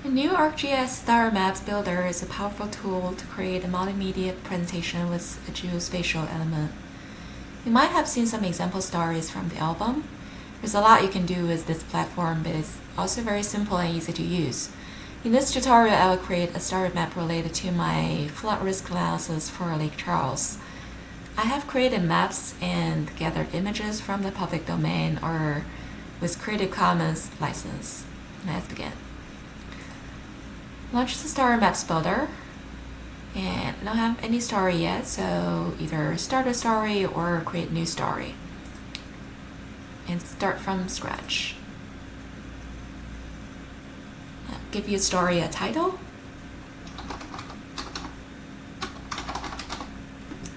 The new ArcGIS StoryMaps builder is a powerful tool to create a multimedia presentation with a geospatial element. You might have seen some example stories from the album. There's a lot you can do with this platform, but it's also very simple and easy to use. In this tutorial, I will create a story map related to my flood risk analysis for Lake Charles. I have created maps and gathered images from the public domain or with Creative Commons license. Let's begin. Launch the Story Maps builder, and I don't have any story yet, so either start a story or create a new story and start from scratch. Give your story a title.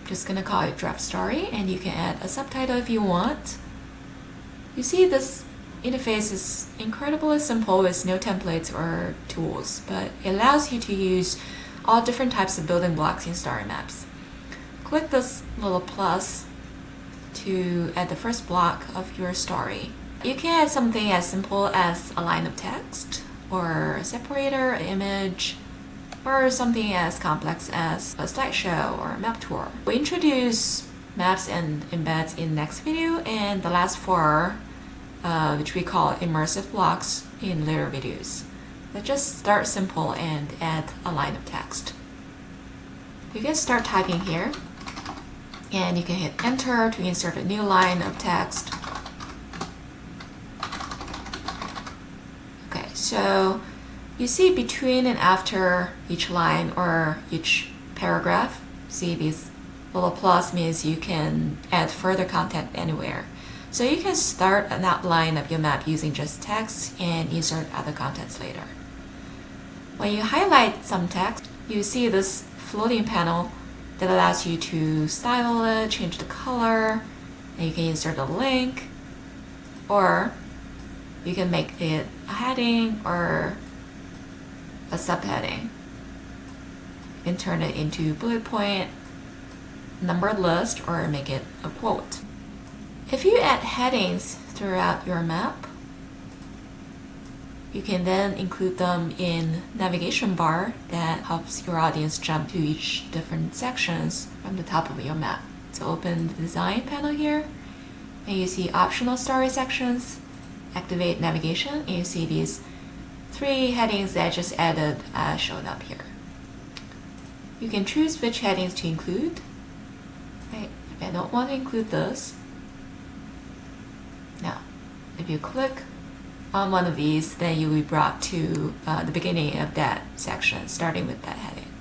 Just gonna call it draft story, and you can add a subtitle if you want. You see, this interface is incredibly simple with no templates or tools, but it allows you to use all different types of building blocks in story maps. Click this little plus to add the first block of your story. You can add something as simple as a line of text, or a separator, an image, or something as complex as a slideshow or a map tour. We introduce maps and embeds in next video, and the last four which we call immersive blocks in later videos. Let's just start simple and add a line of text. You can start typing here, and you can hit enter to insert a new line of text. Okay, so you see between and after each line or each paragraph, see these little plus means you can add further content anywhere. So you can start an outline of your map using just text and insert other contents later. When you highlight some text, you see this floating panel that allows you to style it, change the color, and you can insert a link, or you can make it a heading or a subheading. You can turn it into bullet point, numbered list, or make it a quote. If you add headings throughout your map, you can then include them in navigation bar that helps your audience jump to each different sections from the top of your map. So open the design panel here, and you see optional story sections, activate navigation, and you see these three headings that I just added shown up here. You can choose which headings to include. Right? If I don't want to include this, now, if you click on one of these, then you will be brought to the beginning of that section, starting with that heading.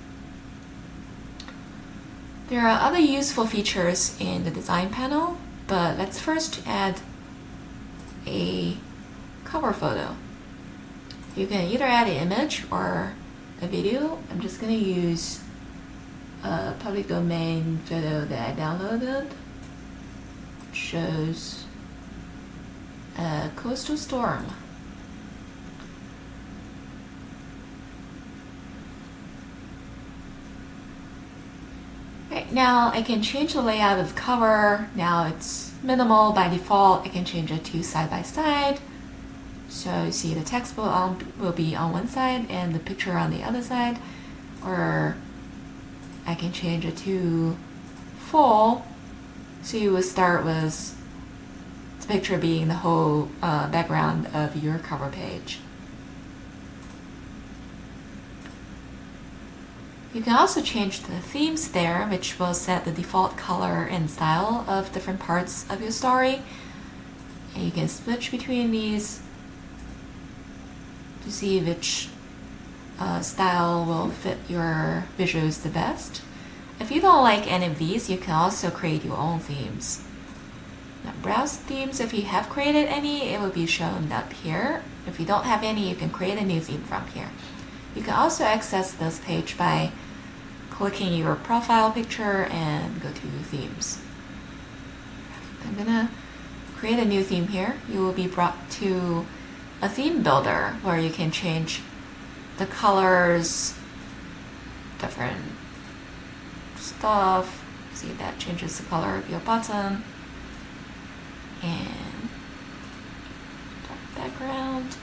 There are other useful features in the design panel, but let's first add a cover photo. You can either add an image or a video. I'm just going to use a public domain photo that I downloaded. It shows a coastal storm. Right, now I can change the layout of the cover. Now it's minimal by default. I can change it to side by side. So you see the text will be on one side and the picture on the other side. Or I can change it to full. So you will start with picture being the whole background of your cover page. You can also change the themes there, which will set the default color and style of different parts of your story. And you can switch between these to see which style will fit your visuals the best. If you don't like any of these, you can also create your own themes. Now, browse themes. If you have created any, it will be shown up here. If you don't have any, you can create a new theme from here. You can also access this page by clicking your profile picture and go to themes. I'm gonna create a new theme here. You will be brought to a theme builder where you can change the colors, different stuff. See, that changes the color of your button. And dark background.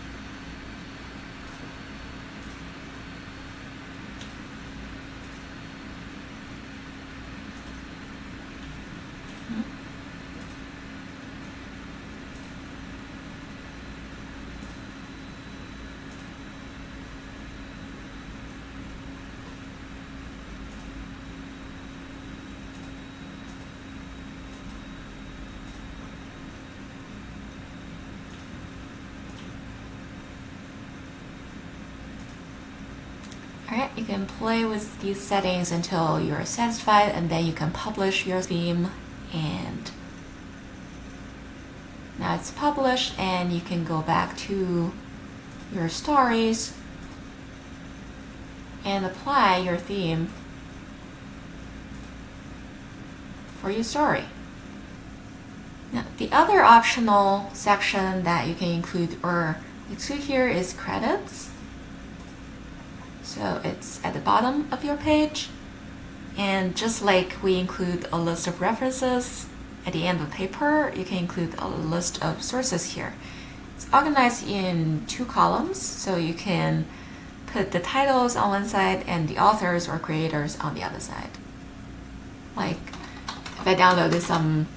Alright, you can play with these settings until you're satisfied, and then you can publish your theme. And now it's published, and you can go back to your stories and apply your theme for your story. Now, the other optional section that you can include or exclude here is credits. So it's at the bottom of your page. And just like we include a list of references at the end of the paper, you can include a list of sources here. It's organized in 2 columns, so you can put the titles on one side and the authors or creators on the other side. Like if I downloaded some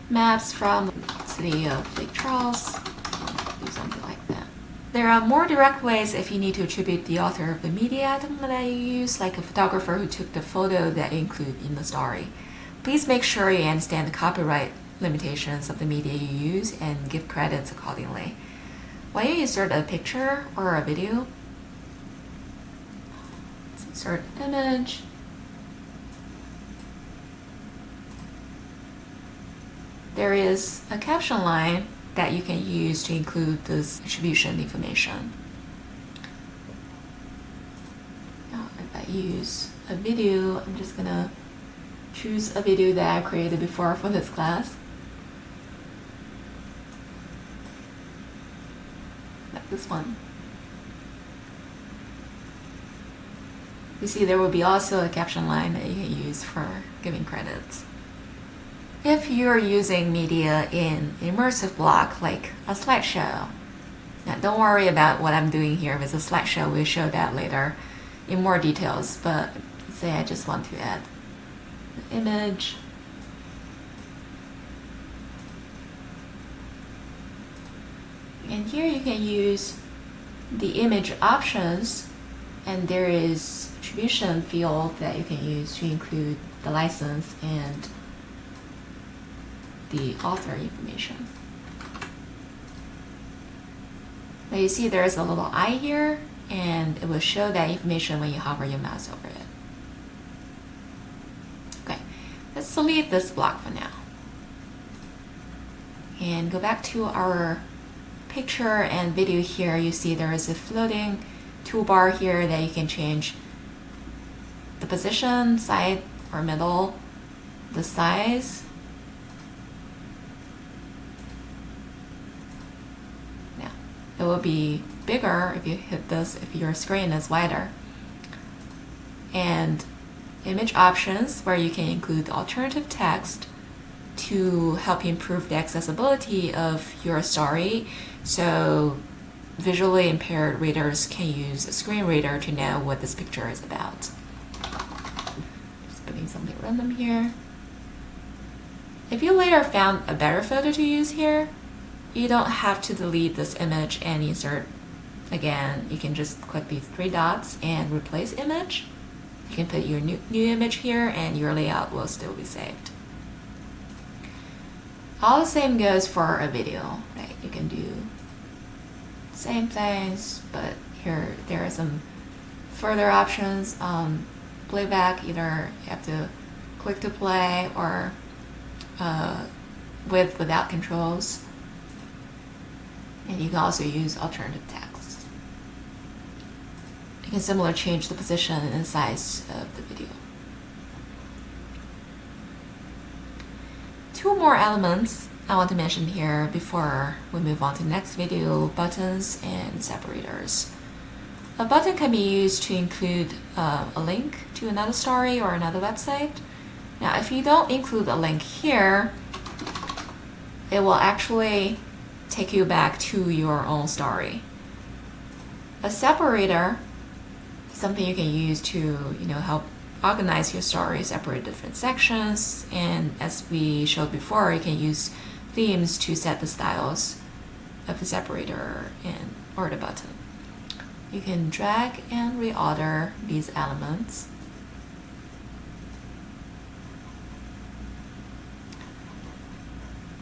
maps from the city of Lake Charles, do something like that. There are more direct ways if you need to attribute the author of the media item that you use, like a photographer who took the photo that you include in the story. Please make sure you understand the copyright limitations of the media you use and give credits accordingly. When you insert a picture or a video, let's insert an image. There is a caption line that you can use to include this attribution information. Now, if I use a video, I'm just gonna choose a video that I created before for this class. Like this one. You see there will be also a caption line that you can use for giving credits. If you're using media in immersive block like a slideshow, now don't worry about what I'm doing here with a slideshow, we'll show that later in more details, but say I just want to add an image. And here you can use the image options, and there is attribution field that you can use to include the license and the author information. Now you see there is a little eye here, and it will show that information when you hover your mouse over it. Okay, let's delete this block for now. And go back to our picture and video here. You see there is a floating toolbar here that you can change the position, side or middle, the size. It will be bigger if you hit this, if your screen is wider. And image options, where you can include alternative text to help improve the accessibility of your story, so visually impaired readers can use a screen reader to know what this picture is about. Just putting something random here. If you later found a better photo to use here, you don't have to delete this image and insert again. You can just click these 3 dots and replace image. You can put your new image here and your layout will still be saved. All the same goes for a video, right? You can do same things, but here there are some further options. Playback, either you have to click to play or with without controls. And you can also use alternative text. You can similarly change the position and size of the video. 2 more elements I want to mention here before we move on to the next video: buttons and separators. A button can be used to include a link to another story or another website. Now, if you don't include a link here, it will actually take you back to your own story. A separator is something you can use to, help organize your story, separate different sections, and as we showed before, you can use themes to set the styles of the separator or the button. You can drag and reorder these elements.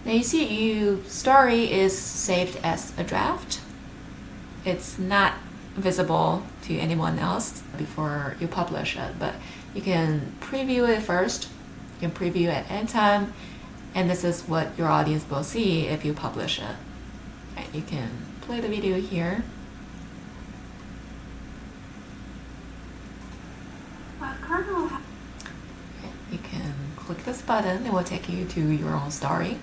Now you see your story is saved as a draft. It's not visible to anyone else before you publish it, but you can preview it first. You can preview at any time, and this is what your audience will see if you publish it. Right, you can play the video here. You can click this button, it will take you to your own story.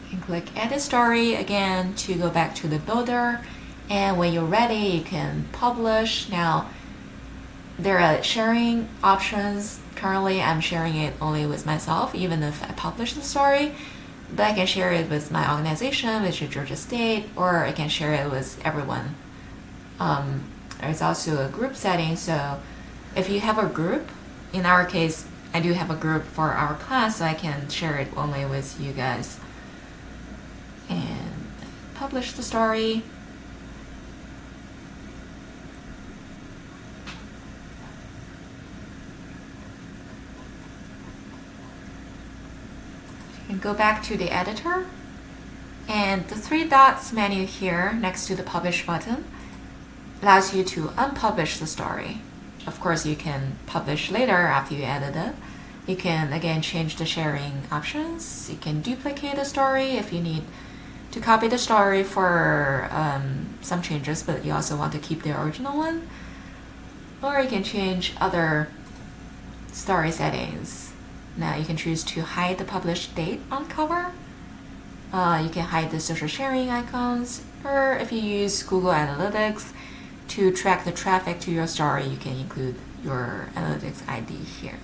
You can click Edit Story again to go back to the builder, and when you're ready, you can publish. Now, there are sharing options. Currently, I'm sharing it only with myself, even if I publish the story. But I can share it with my organization, which is Georgia State, or I can share it with everyone. There's also a group setting, so if you have a group, in our case, I do have a group for our class, so I can share it only with you guys. And publish the story. And go back to the editor, and the 3 dots menu here next to the publish button allows you to unpublish the story. Of course, you can publish later after you edit it. You can again change the sharing options. You can duplicate a story if you need to copy the story for some changes, but you also want to keep the original one. Or you can change other story settings. Now you can choose to hide the published date on cover. You can hide the social sharing icons, or if you use Google Analytics to track the traffic to your story, you can include your analytics ID here.